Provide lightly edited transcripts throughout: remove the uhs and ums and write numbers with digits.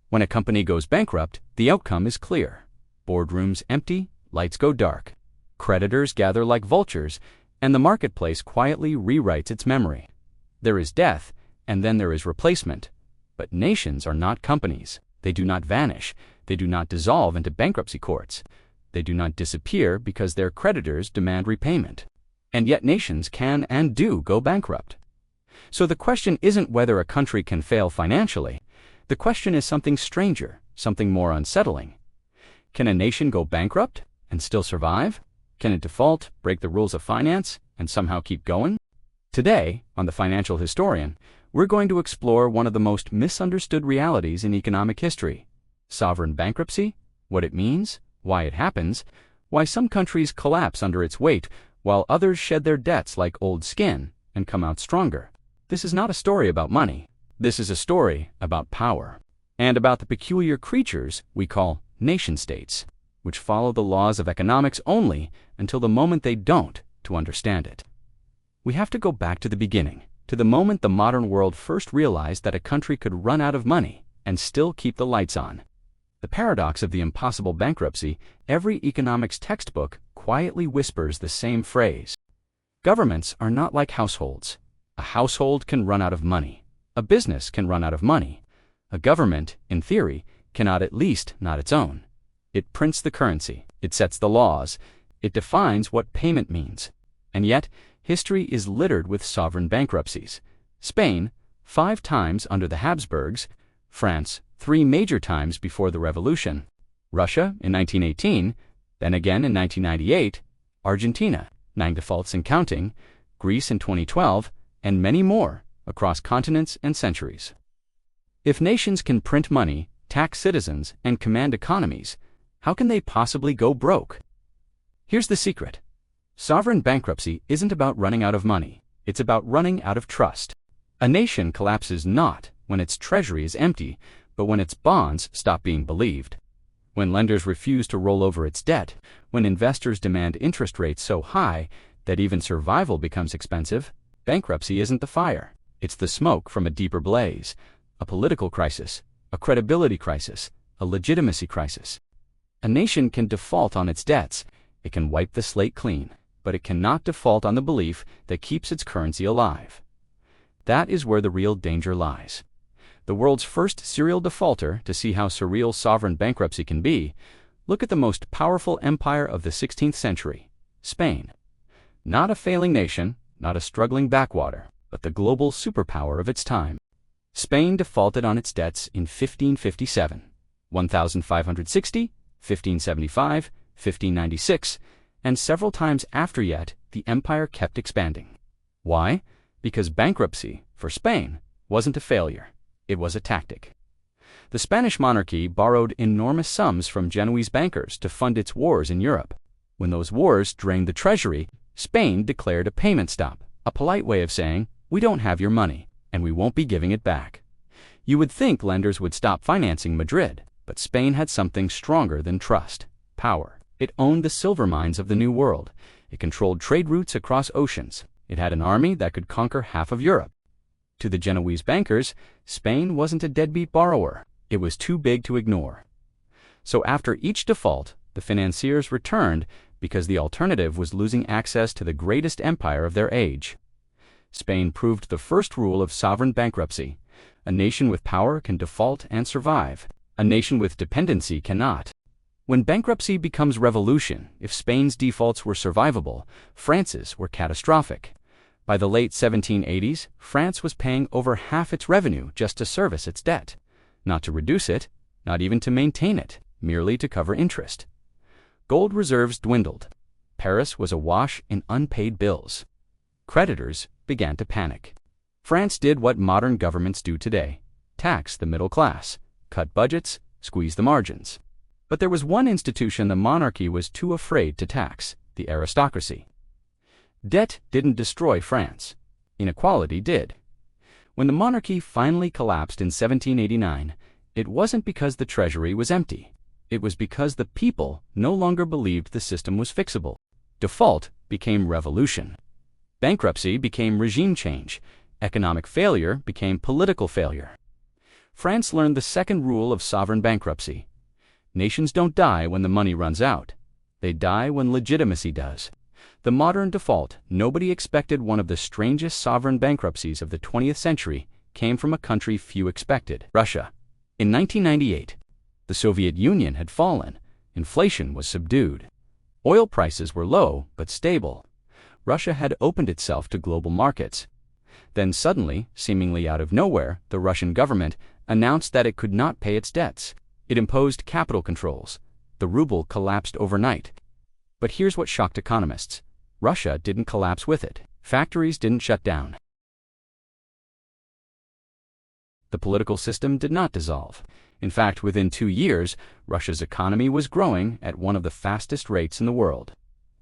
When a company goes bankrupt, the outcome is clear. Boardrooms empty, lights go dark. Creditors gather like vultures, and the marketplace quietly rewrites its memory. There is death, and then there is replacement. But nations are not companies. They do not vanish. They do not dissolve into bankruptcy courts. They do not disappear because their creditors demand repayment. And yet nations can and do go bankrupt. So the question isn't whether a country can fail financially. The question is something stranger, something more unsettling. Can a nation go bankrupt and still survive? Can it default, break the rules of finance, and somehow keep going? Today, on The Financial Historian, we're going to explore one of the most misunderstood realities in economic history: sovereign bankruptcy, what it means, why it happens, why some countries collapse under its weight while others shed their debts like old skin and come out stronger. This is not a story about money. This is a story about power, and about the peculiar creatures we call nation-states, which follow the laws of economics only until the moment they don't to understand it. We have to go back to the beginning, to the moment the modern world first realized that a country could run out of money and still keep the lights on. The paradox of the impossible bankruptcy, every economics textbook quietly whispers the same phrase. Governments are not like households. A household can run out of money. A business can run out of money. A government, in theory, cannot, at least not its own. It prints the currency. It sets the laws. It defines what payment means. And yet, history is littered with sovereign bankruptcies. Spain, 5 times under the Habsburgs. France, 3 major times before the Revolution. Russia in 1918, then again in 1998. Argentina, 9 defaults and counting. Greece in 2012, and many more across continents and centuries. If nations can print money, tax citizens, and command economies, how can they possibly go broke? Here's the secret. Sovereign bankruptcy isn't about running out of money. It's about running out of trust. A nation collapses not when its treasury is empty, but when its bonds stop being believed. When lenders refuse to roll over its debt, when investors demand interest rates so high that even survival becomes expensive, bankruptcy isn't the fire. It's the smoke from a deeper blaze, a political crisis, a credibility crisis, a legitimacy crisis. A nation can default on its debts. It can wipe the slate clean, but it cannot default on the belief that keeps its currency alive. That is where the real danger lies. The world's first serial defaulter, to see how surreal sovereign bankruptcy can be, look at the most powerful empire of the 16th century, Spain. Not a failing nation, not a struggling backwater, but the global superpower of its time. Spain defaulted on its debts in 1557, 1560, 1575, 1596, and several times after. Yet the empire kept expanding. Why? Because bankruptcy, for Spain, wasn't a failure. It was a tactic. The Spanish monarchy borrowed enormous sums from Genoese bankers to fund its wars in Europe. When those wars drained the treasury, Spain declared a payment stop, a polite way of saying, "We don't have your money, and we won't be giving it back." You would think lenders would stop financing Madrid, but Spain had something stronger than trust: power. It owned the silver mines of the New World. It controlled trade routes across oceans. It had an army that could conquer half of Europe. To the Genoese bankers, Spain wasn't a deadbeat borrower. It was too big to ignore. So after each default, the financiers returned because the alternative was losing access to the greatest empire of their age. Spain proved the first rule of sovereign bankruptcy: a nation with power can default and survive. A nation with dependency cannot. When bankruptcy becomes revolution, if Spain's defaults were survivable, France's were catastrophic. By the late 1780s, France was paying over half its revenue just to service its debt. Not to reduce it, not even to maintain it, merely to cover interest. Gold reserves dwindled. Paris was awash in unpaid bills. Creditors began to panic. France did what modern governments do today: tax the middle class, cut budgets, squeeze the margins. But there was one institution the monarchy was too afraid to tax: the aristocracy. Debt didn't destroy France. Inequality did. When the monarchy finally collapsed in 1789, it wasn't because the treasury was empty. It was because the people no longer believed the system was fixable. Default became revolution. Bankruptcy became regime change. Economic failure became political failure. France learned the second rule of sovereign bankruptcy. Nations don't die when the money runs out. They die when legitimacy does. The modern default, nobody expected, one of the strangest sovereign bankruptcies of the 20th century, came from a country few expected: Russia. In 1998, the Soviet Union had fallen. Inflation was subdued. Oil prices were low but stable. Russia had opened itself to global markets. Then suddenly, seemingly out of nowhere, the Russian government announced that it could not pay its debts. It imposed capital controls. The ruble collapsed overnight. But here's what shocked economists. Russia didn't collapse with it. Factories didn't shut down. The political system did not dissolve. In fact, within 2 years, Russia's economy was growing at one of the fastest rates in the world.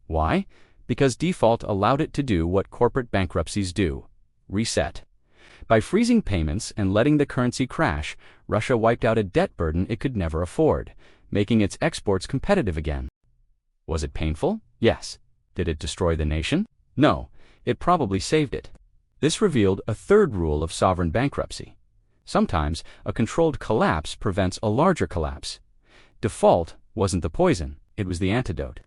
Why? Because default allowed it to do what corporate bankruptcies do: reset. By freezing payments and letting the currency crash, Russia wiped out a debt burden it could never afford, making its exports competitive again. Was it painful? Yes. Did it destroy the nation? No. It probably saved it. This revealed a third rule of sovereign bankruptcy. Sometimes a controlled collapse prevents a larger collapse. Default wasn't the poison, it was the antidote.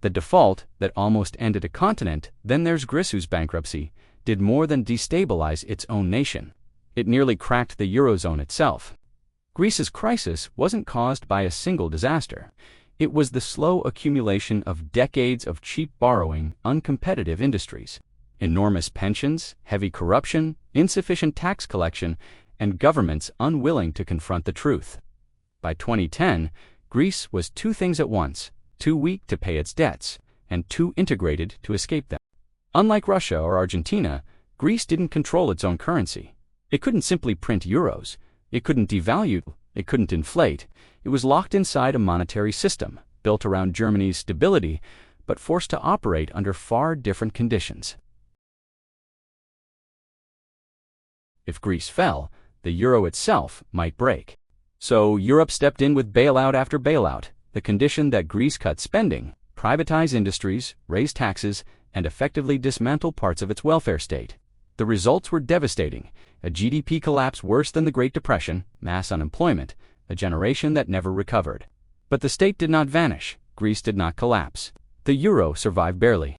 The default that almost ended a continent, then there's Greece's bankruptcy, did more than destabilize its own nation. It nearly cracked the eurozone itself. Greece's crisis wasn't caused by a single disaster. It was the slow accumulation of decades of cheap borrowing, uncompetitive industries, enormous pensions, heavy corruption, insufficient tax collection, and governments unwilling to confront the truth. By 2010, Greece was two things at once: too weak to pay its debts, and too integrated to escape them. Unlike Russia or Argentina, Greece didn't control its own currency. It couldn't simply print euros. It couldn't devalue. It couldn't inflate. It was locked inside a monetary system, built around Germany's stability, but forced to operate under far different conditions. If Greece fell, the euro itself might break. So Europe stepped in with bailout after bailout, the condition that Greece cut spending, privatize industries, raise taxes, and effectively dismantle parts of its welfare state. The results were devastating: a GDP collapse worse than the Great Depression, mass unemployment, a generation that never recovered. But the state did not vanish. Greece did not collapse. The euro survived barely.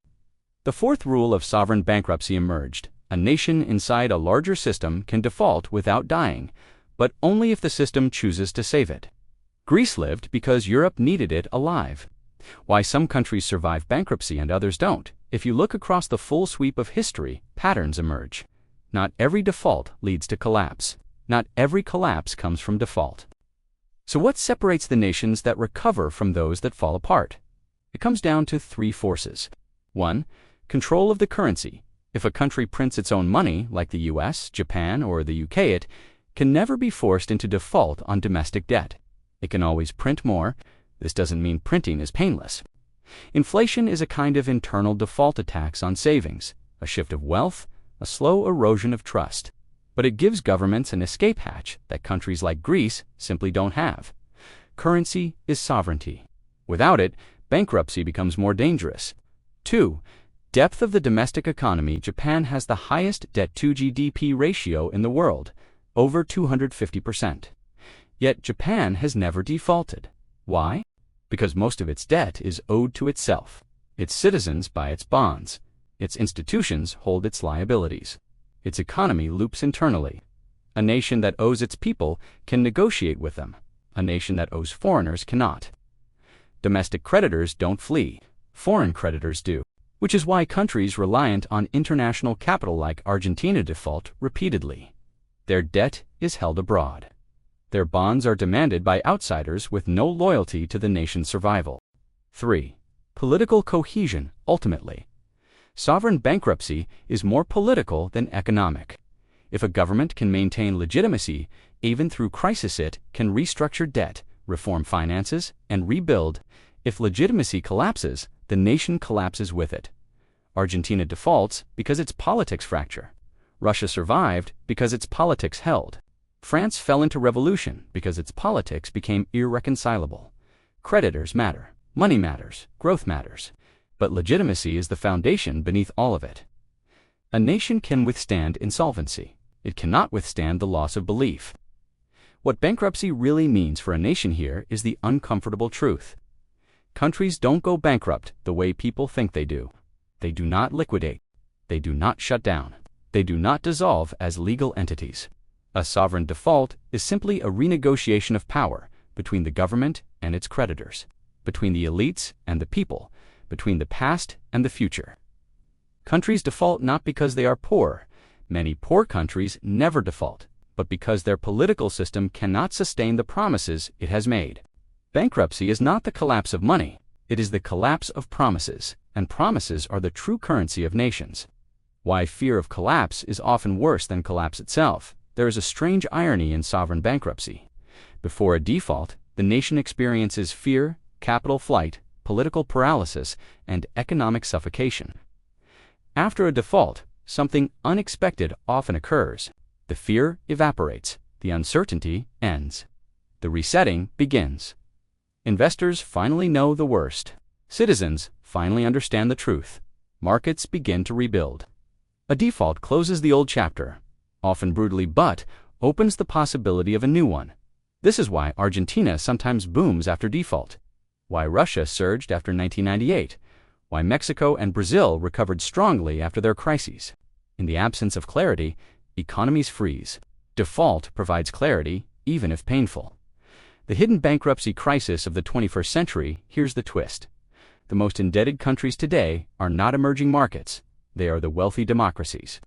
The fourth rule of sovereign bankruptcy emerged: a nation inside a larger system can default without dying, but only if the system chooses to save it. Greece lived because Europe needed it alive. Why some countries survive bankruptcy and others don't? If you look across the full sweep of history, patterns emerge. Not every default leads to collapse. Not every collapse comes from default. So what separates the nations that recover from those that fall apart? It comes down to 3 forces. 1. Control of the currency. If a country prints its own money, like the US, Japan, or the UK, it can never be forced into default on domestic debt. It can always print more. This doesn't mean printing is painless. Inflation is a kind of internal default tax on savings, a shift of wealth, a slow erosion of trust. But it gives governments an escape hatch that countries like Greece simply don't have. Currency is sovereignty. Without it, bankruptcy becomes more dangerous. 2. Depth of the domestic economy. Japan has the highest debt-to-GDP ratio in the world, over 250%. Yet Japan has never defaulted. Why? Because most of its debt is owed to itself. Its citizens buy its bonds. Its institutions hold its liabilities. Its economy loops internally. A nation that owes its people can negotiate with them. A nation that owes foreigners cannot. Domestic creditors don't flee. Foreign creditors do. Which is why countries reliant on international capital like Argentina default repeatedly. Their debt is held abroad. Their bonds are demanded by outsiders with no loyalty to the nation's survival. 3. Political cohesion. Ultimately, sovereign bankruptcy is more political than economic. If a government can maintain legitimacy, even through crisis, it can restructure debt, reform finances, and rebuild. If legitimacy collapses, the nation collapses with it. Argentina defaults because its politics fracture. Russia survived because its politics held. France fell into revolution because its politics became irreconcilable. Creditors matter. Money matters. Growth matters. But legitimacy is the foundation beneath all of it. A nation can withstand insolvency. It cannot withstand the loss of belief. What bankruptcy really means for a nation here is the uncomfortable truth. Countries don't go bankrupt the way people think they do. They do not liquidate. They do not shut down. They do not dissolve as legal entities. A sovereign default is simply a renegotiation of power between the government and its creditors, between the elites and the people, between the past and the future. Countries default not because they are poor. Many poor countries never default, but because their political system cannot sustain the promises it has made. Bankruptcy is not the collapse of money, it is the collapse of promises, and promises are the true currency of nations. Why fear of collapse is often worse than collapse itself. There is a strange irony in sovereign bankruptcy. Before a default, the nation experiences fear, capital flight, political paralysis, and economic suffocation. After a default, something unexpected often occurs. The fear evaporates, the uncertainty ends. The resetting begins. Investors finally know the worst. Citizens finally understand the truth. Markets begin to rebuild. A default closes the old chapter, often brutally, but opens the possibility of a new one. This is why Argentina sometimes booms after default, why Russia surged after 1998, why Mexico and Brazil recovered strongly after their crises. In the absence of clarity, economies freeze. Default provides clarity, even if painful. The hidden bankruptcy crisis of the 21st century, here's the twist. The most indebted countries today are not emerging markets. They are the wealthy democracies.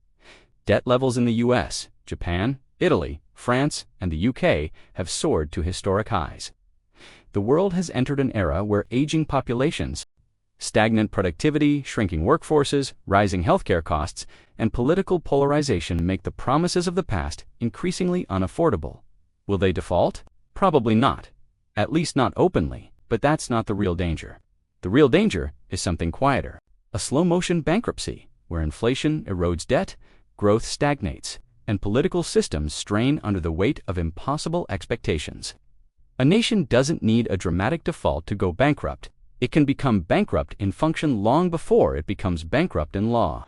Debt levels in the US, Japan, Italy, France, and the UK have soared to historic highs. The world has entered an era where aging populations, stagnant productivity, shrinking workforces, rising healthcare costs, and political polarization make the promises of the past increasingly unaffordable. Will they default? Probably not. At least not openly, but that's not the real danger. The real danger is something quieter. A slow-motion bankruptcy, where inflation erodes debt, growth stagnates, and political systems strain under the weight of impossible expectations. A nation doesn't need a dramatic default to go bankrupt. It can become bankrupt in function long before it becomes bankrupt in law.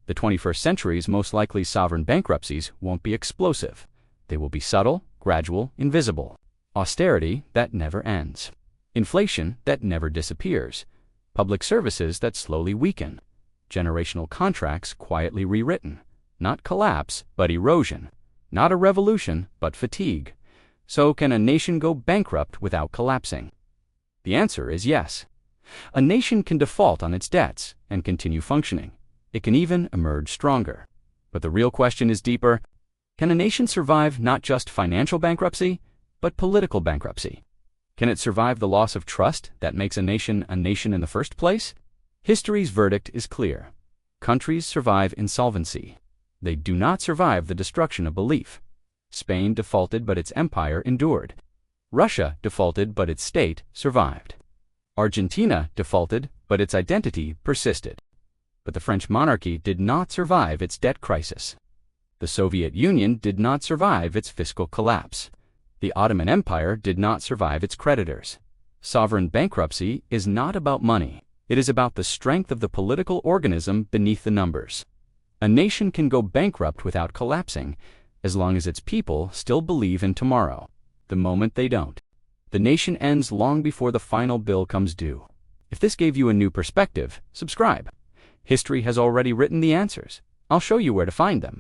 The 21st century's most likely sovereign bankruptcies won't be explosive. They will be subtle, gradual, invisible. Austerity that never ends. Inflation that never disappears. Public services that slowly weaken. Generational contracts quietly rewritten. Not collapse, but erosion. Not a revolution, but fatigue. So can a nation go bankrupt without collapsing? The answer is yes. A nation can default on its debts and continue functioning. It can even emerge stronger. But the real question is deeper. Can a nation survive not just financial bankruptcy, but political bankruptcy? Can it survive the loss of trust that makes a nation in the first place? History's verdict is clear. Countries survive insolvency. They do not survive the destruction of belief. Spain defaulted, but its empire endured. Russia defaulted, but its state survived. Argentina defaulted, but its identity persisted. But the French monarchy did not survive its debt crisis. The Soviet Union did not survive its fiscal collapse. The Ottoman Empire did not survive its creditors. Sovereign bankruptcy is not about money. It is about the strength of the political organism beneath the numbers. A nation can go bankrupt without collapsing, as long as its people still believe in tomorrow. The moment they don't, the nation ends long before the final bill comes due. If this gave you a new perspective, subscribe. History has already written the answers. I'll show you where to find them.